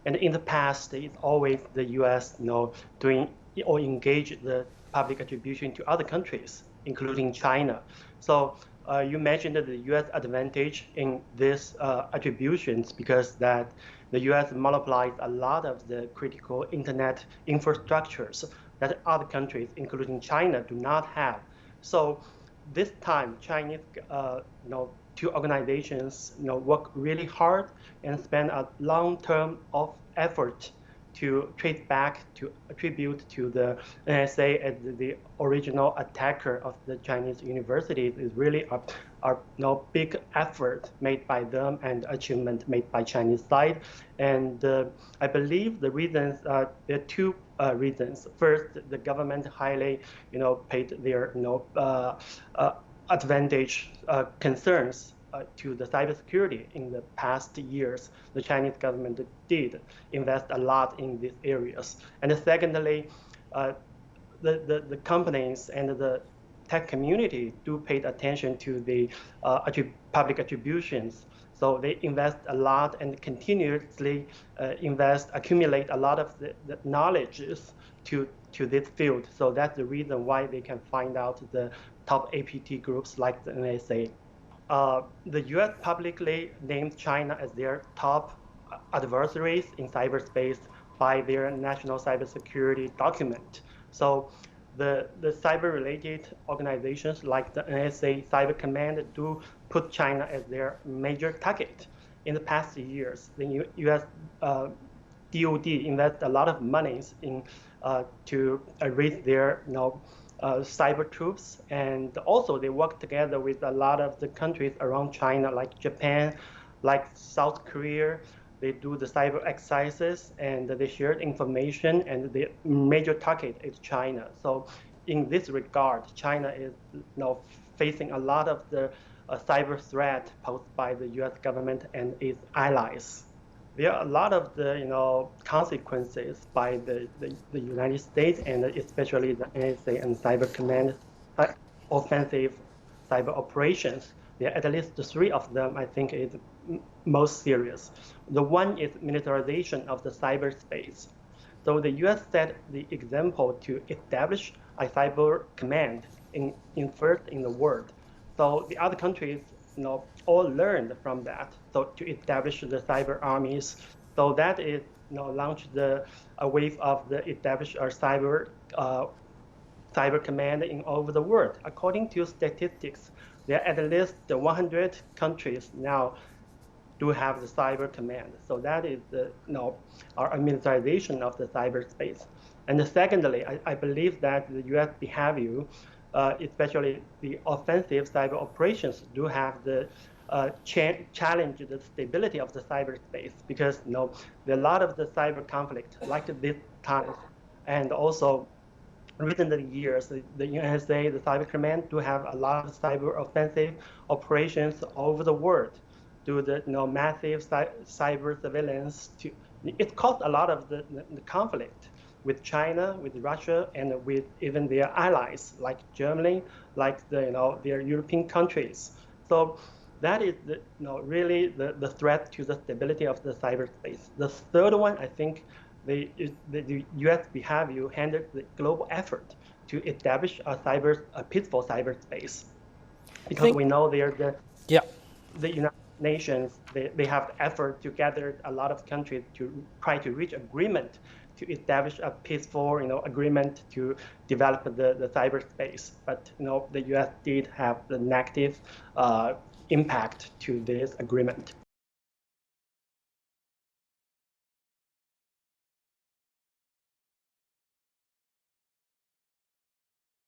And in the past, it's always the U.S., doing or engage the public attribution to other countries, including China. So you mentioned the U.S. advantage in this attributions because that the U.S. monopolized a lot of the critical internet infrastructures that other countries, including China, do not have. So this time, Chinese, two organizations, work really hard and spend a long term of effort to trace back, to attribute to the NSA as the original attacker of the Chinese universities is really a big effort made by them and achievement made by Chinese side. And I believe the reasons there are two reasons. First, the government highly, paid their, advantage concerns to the cybersecurity in the past years. The Chinese government did invest a lot in these areas. And secondly, the companies and the tech community do pay attention to the public attributions. So they invest a lot and continuously accumulate a lot of the knowledges to this field. So that's the reason why they can find out the top APT groups like the NSA. The US publicly named China as their top adversaries in cyberspace by their national cybersecurity document. So the cyber-related organizations like the NSA Cyber Command do put China as their major target. In the past years, the US DoD invested a lot of monies in to raise their cyber troops, and also they work together with a lot of the countries around China, like Japan, like South Korea. They do the cyber exercises and they share information, and the major target is China. So in this regard, China is now facing a lot of the cyber threat posed by the US government and its allies. There are a lot of the consequences by the United States and especially the NSA and Cyber Command offensive cyber operations. There are at least three of them I think is most serious. The one is militarization of the cyberspace. So the US set the example to establish a cyber command in first in the world. So the other countries all learned from that. So to establish the cyber armies. So that is launched a wave of the establish our cyber command in all over the world. According to statistics, there are at least 100 countries now do have the cyber command. So that is the our militarization of the cyberspace. And secondly, I believe that the US behavior, especially the offensive cyber operations, do have the challenge the stability of the cyberspace, because there are a lot of the cyber conflict like this time, and also recent years, the NSA, the Cyber Command, do have a lot of cyber offensive operations all over the world. Do the massive cyber surveillance. It caused a lot of the conflict with China, with Russia, and with even their allies like Germany, like their European countries. So that is really the threat to the stability of the cyberspace. The third one, I think, the US behavior handled the global effort to establish a peaceful cyberspace, because we know the United Nations, they have the effort to gather a lot of countries to try to reach agreement to establish a peaceful agreement to develop the cyberspace. But the US did have the negative impact to this agreement.